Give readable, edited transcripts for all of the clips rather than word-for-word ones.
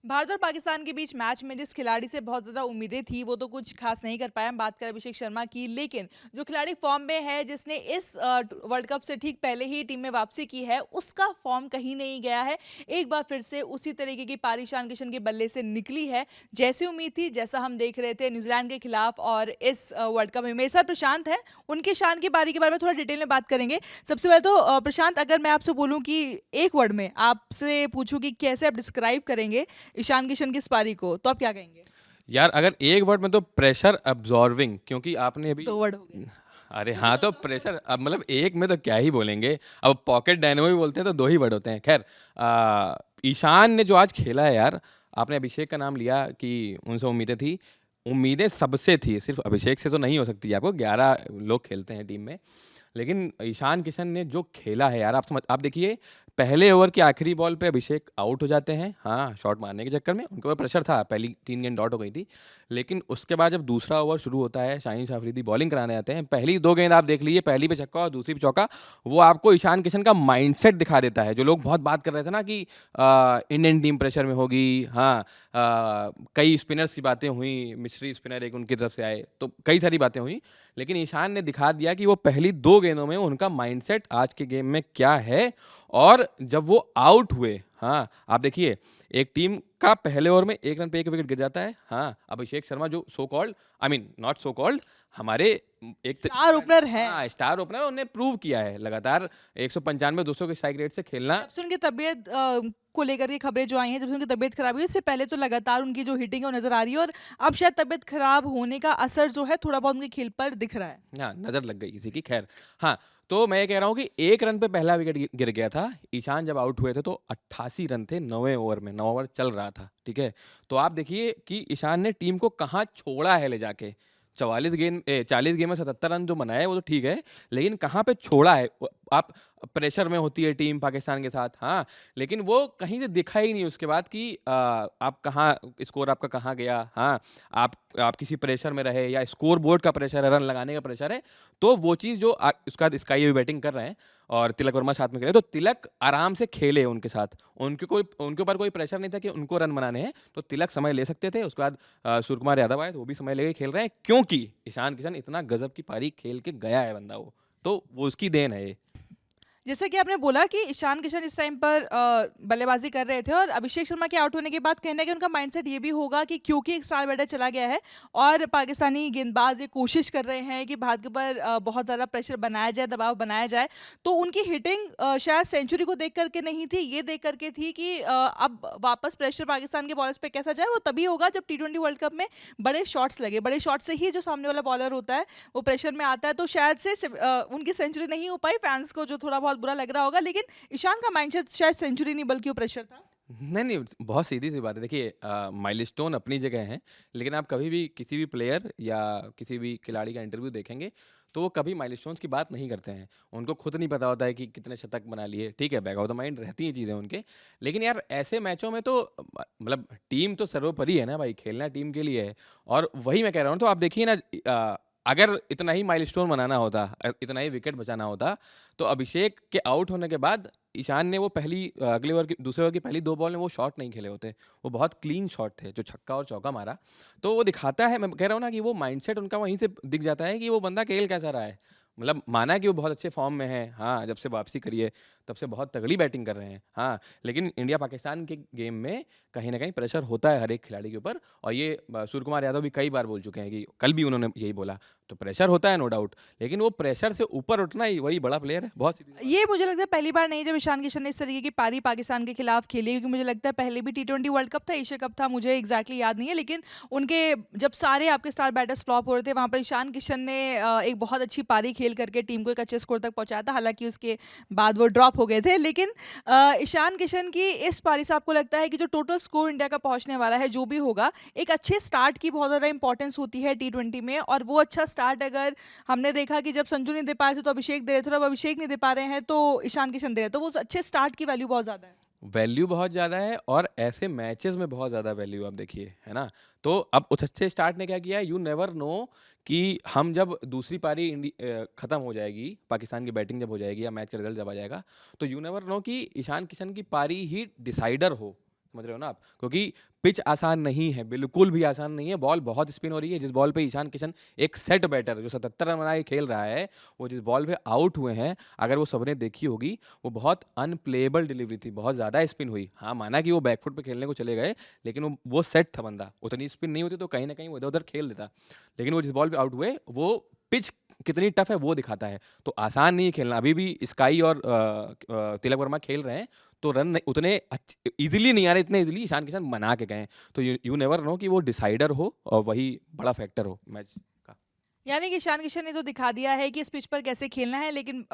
भारत और पाकिस्तान के बीच मैच में जिस खिलाड़ी से बहुत ज़्यादा उम्मीदें थी वो तो कुछ खास नहीं कर पाया। हम बात करें अभिषेक शर्मा की, लेकिन जो खिलाड़ी फॉर्म में है, जिसने इस वर्ल्ड कप से ठीक पहले ही टीम में वापसी की है, उसका फॉर्म कहीं नहीं गया है। एक बार फिर से उसी तरीके की पारी ईशान किशन के बल्ले से निकली है, जैसी उम्मीद थी, जैसा हम देख रहे थे न्यूजीलैंड के खिलाफ और इस वर्ल्ड कप में। मेरे साथ प्रशांत है, उनकी ईशान की पारी के बारे में थोड़ा डिटेल में बात करेंगे। सबसे पहले तो प्रशांत, अगर मैं आपसे बोलूं कि एक वर्ड में आपसे पूछूं कि कैसे आप डिस्क्राइब करेंगे ईशान किशन की इस पारी को, तो आप क्या कहेंगे? यार अगर एक वर्ड में तो प्रेशर अब्जॉर्विंग, क्योंकि आपने अभी 2 वर्ड हो गए। अरे हाँ, तो प्रेशर अब मतलब एक में तो क्या ही बोलेंगे। अब पॉकेट डायनेमो भी बोलते हैं तो दो ही वर्ड होते हैं। खैर, ईशान ने जो आज खेला है यार, आपने अभिषेक का नाम लिया कि उनसे उम्मीदें थी। उम्मीदें सबसे थी, सिर्फ अभिषेक से तो नहीं हो सकती। आपको 11 लोग खेलते हैं टीम में, लेकिन ईशान किशन ने जो खेला है यार, आप देखिए, पहले ओवर की आखिरी बॉल पे अभिषेक आउट हो जाते हैं। हाँ, शॉट मारने के चक्कर में उनके ऊपर प्रेशर था, पहली 3 गेंद डॉट हो गई थी। लेकिन उसके बाद जब दूसरा ओवर शुरू होता है, शाहीन अफरीदी बॉलिंग कराने आते हैं। पहली 2 गेंद आप देख लीजिए, पहली पे छक्का और दूसरी पे चौका। वो आपको ईशान किशन का माइंडसेट दिखा देता है। जो लोग बहुत बात कर रहे थे ना कि इंडियन टीम प्रेशर में होगी। हाँ, कई स्पिनर्स की बातें हुई, मिस्री स्पिनर एक उनकी तरफ से आए, तो कई सारी बातें हुई। लेकिन ईशान ने दिखा दिया कि वो पहली 2 गेंदों में उनका माइंडसेट आज के गेम में क्या है। और जब वो आउट हुए, हाँ, आप देखिए, एक टीम का पहले ओवर में 1 रन पे 1 विकेट गिर जाता है। हाँ, अभिषेक शर्मा जो so called, I mean not so called, हमारे एक स्टार ओपनर है। हाँ, स्टार ओपनर, उन्होंने प्रूव किया है लगातार 195 200 के स्ट्राइक रेट से खेलना। जब से उनकी तबीयत को लेकर के खबरें जो आई हैं, जब से उनकी तबीयत खराब हुई, उससे पहले तो लगातार उनकी जो हिटिंग है वो नजर आ रही है, और अब शायद तबीयत खराब होने का असर जो है थोड़ा बहुत उनके खेल पर दिख रहा है। हाँ, नज़र लग गई किसी की। खैर, हाँ, तो मैं ये कह रहा हूँ कि 1 रन पे पहला विकेट गिर गया था। ईशान जब आउट हुए थे तो 88 रन थे 9वें ओवर में, 9 ओवर चल रहा था, ठीक है? तो आप देखिए कि ईशान ने टीम को कहाँ छोड़ा है ले जाके। 40 गेंद में 77 रन जो बनाए वो तो ठीक है, लेकिन कहाँ पे छोड़ा है? आप प्रेशर में होती है टीम पाकिस्तान के साथ, हाँ, लेकिन वो कहीं से दिखा ही नहीं उसके बाद कि आप कहाँ, स्कोर आपका कहाँ गया। हाँ, आप किसी प्रेशर में रहे या स्कोर बोर्ड का प्रेशर है, रन लगाने का प्रेशर है, तो वो चीज़ जो उसके बाद स्काई अभी बैटिंग कर रहे हैं और तिलक वर्मा साथ में खेले, तो तिलक आराम से खेले उनके साथ। उनके ऊपर कोई प्रेशर नहीं था कि उनको रन बनाने हैं, तो तिलक समय ले सकते थे। उसके बाद सूर्य कुमार यादव आए तो वो भी समय लेके खेल रहे हैं, क्योंकि ईशान किशन इतना गजब की पारी खेल के गया है बंदा वो, तो वो उसकी देन है ये। जैसे कि आपने बोला कि ईशान किशन इस टाइम पर बल्लेबाजी कर रहे थे, और अभिषेक शर्मा के आउट होने के बाद कहना है कि उनका माइंडसेट ये भी होगा कि क्योंकि एक स्टार बैटर चला गया है और पाकिस्तानी गेंदबाज ये कोशिश कर रहे हैं कि भारत के ऊपर बहुत ज़्यादा प्रेशर बनाया जाए, दबाव बनाया जाए, तो उनकी हिटिंग शायद सेंचुरी को देख करके नहीं थी, ये देख करके थी कि अब वापस प्रेशर पाकिस्तान के बॉलर्स पे कैसा जाए। वो तभी होगा जब T20 वर्ल्ड कप में बड़े शॉट्स लगे, बड़े शॉट से ही जो सामने वाला बॉलर होता है वो प्रेशर में आता है। तो शायद से उनकी सेंचुरी नहीं हो पाई, फैंस को जो थोड़ा बहुत बुरा लग रहा होगा, लेकिन ईशान का माइंडसेट शायद सेंचुरी नहीं बल्कि वो प्रेशर था। नहीं, नहीं, बहुत सीधी-सी बात है। देखिए, माइलस्टोन अपनी जगह हैं, लेकिन आप कभी भी किसी भी प्लेयर या किसी भी खिलाड़ी का इंटरव्यू देखेंगे, तो वो कभी माइलस्टोन्स की बात नहीं करते हैं। उनको खुद नहीं पता होता है कि कितने शतक बना लिए, ठीक है, बैक ऑफ द माइंड रहती हैं चीज़ें उनके। लेकिन यार ऐसे मैचों में तो मतलब टीम तो सर्वोपरि है ना भाई, खेलना टीम के लिए है। और वही मैं कह रहा हूँ, तो आप देखिए ना, अगर इतना ही माइलस्टोन बनाना होता, इतना ही विकेट बचाना होता, तो अभिषेक के आउट होने के बाद ईशान ने वो अगले ओवर की दूसरे ओवर की पहली 2 बॉल में वो शॉट नहीं खेले होते। वो बहुत क्लीन शॉट थे, जो छक्का और चौका मारा। तो वो दिखाता है, मैं कह रहा हूँ ना कि वो माइंडसेट उनका वहीं से दिख जाता है कि वो बंदा खेल कैसा रहा है। मतलब माना कि वो बहुत अच्छे फ़ॉर्म में है, हाँ, जब से वापसी करी है, तब से बहुत तगड़ी बैटिंग कर रहे हैं, हाँ। लेकिन इंडिया-पाकिस्तान के गेम में कहीं न कहीं प्रेशर होता है हर एक खिलाड़ी के ऊपर, और ये सूर्य कुमार यादव भी कई बार बोल चुके हैं कि कल भी उन्होंने यही बोला। तो प्रेशर होता है नो डाउट, लेकिन वो प्रेशर से ऊपर उठना ही वही बड़ा प्लेयर है। बहुत सीधी सी बात ये मुझे लगता है पहली बार नहीं जब ईशान किशन ने इस तरीके की पारी पाकिस्तान के खिलाफ खेली, क्योंकि मुझे लगता है पहले भी T20 वर्ल्ड कप था, एशिया कप था, मुझे एग्जैक्टली याद नहीं है, लेकिन उनके जब सारे आपके स्टार बैटर्स फ्लॉप हो रहे थे, वहां पर ईशान किशन ने एक बहुत अच्छी पारी खेल करके टीम को एक अच्छे स्कोर तक पहुंचाया था। हालांकि उसके बाद वो ड्रॉप हो गए थे, लेकिन ईशान किशन की इस पारी से आपको लगता है कि जो टोटल स्कोर इंडिया का पहुंचने वाला है, जो भी होगा, एक अच्छे स्टार्ट की बहुत ज़्यादा इंपॉर्टेंस होती है T20 में, और वो अच्छा स्टार्ट अगर हमने देखा कि जब संजू नहीं दे पा रहे थे तो अभिषेक दे रहे थे, और अब अभिषेक नहीं दे पा रहे हैं तो ईशान किशन दे रहे हैं, तो वो अच्छे स्टार्ट की वैल्यू बहुत ज़्यादा है। वैल्यू बहुत ज़्यादा है, और ऐसे मैचेस में बहुत ज़्यादा वैल्यू आप देखिए, है ना? तो अब उस अच्छे स्टार्ट ने क्या किया है, यू नेवर नो कि हम जब दूसरी पारी खत्म हो जाएगी, पाकिस्तान की बैटिंग जब हो जाएगी या मैच का रिजल्ट जब आ जाएगा, तो यू नेवर नो कि ईशान किशन की पारी ही डिसाइडर हो। समझ रहे हो ना आप? क्योंकि पिच आसान नहीं है, बिल्कुल भी आसान नहीं है। बॉल बहुत स्पिन हो रही है। जिस बॉल पे ईशान किशन एक सेट बैटर जो 77 रन बना के खेल रहा है, वो जिस बॉल पे आउट हुए हैं, अगर वो सबने देखी होगी, वो बहुत अनप्लेएबल डिलीवरी थी, बहुत ज़्यादा स्पिन हुई। हाँ, माना कि वो बैकफुट पे खेलने को चले गए, लेकिन वो सेट था बंदा। उतनी स्पिन नहीं होती तो कहीं न कहीं वो इधर-उधर खेल देता। लेकिन वो जिस बॉल पे आउट हुए, वो पिच कितनी टफ है वो दिखाता है। तो आसान नहीं है खेलना। अभी भी स्काई और तिलक वर्मा खेल रहे हैं, तो रन नहीं उतने ईज़िली नहीं आ रहे, इतने ईज़िली ईशान किशन बना के गए हैं। तो यू नेवर नो कि वो डिसाइडर हो और वही बड़ा फैक्टर हो मैच का। यानी कि ईशान किशन ने तो दिखा दिया है कि इस पिच पर कैसे खेलना है, लेकिन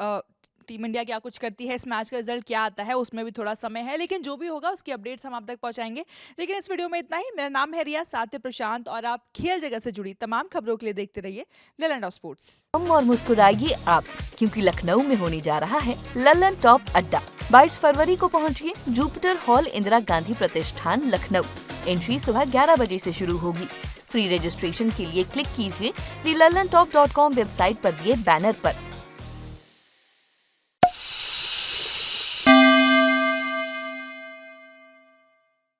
टीम इंडिया क्या कुछ करती है, इस मैच का रिजल्ट क्या आता है, उसमें भी थोड़ा समय है, लेकिन जो भी होगा उसकी अपडेट्स हम आप तक पहुंचाएंगे। लेकिन इस वीडियो में इतना ही। मेरा नाम है रिया, साथ है प्रशांत, और आप खेल जगत से जुड़ी तमाम खबरों के लिए देखते रहिए लैंड ऑफ स्पोर्ट्स। और मुस्कुराइए आप, क्योंकि लखनऊ में होने जा रहा है लल्लन टॉप अड्डा। 22 फरवरी को पहुंचिए जुपिटर हॉल, इंदिरा गांधी प्रतिष्ठान, लखनऊ। एंट्री सुबह 11 बजे से शुरू होगी। फ्री रजिस्ट्रेशन के लिए क्लिक कीजिए thelallanTop.com वेबसाइट पर दिए बैनर पर।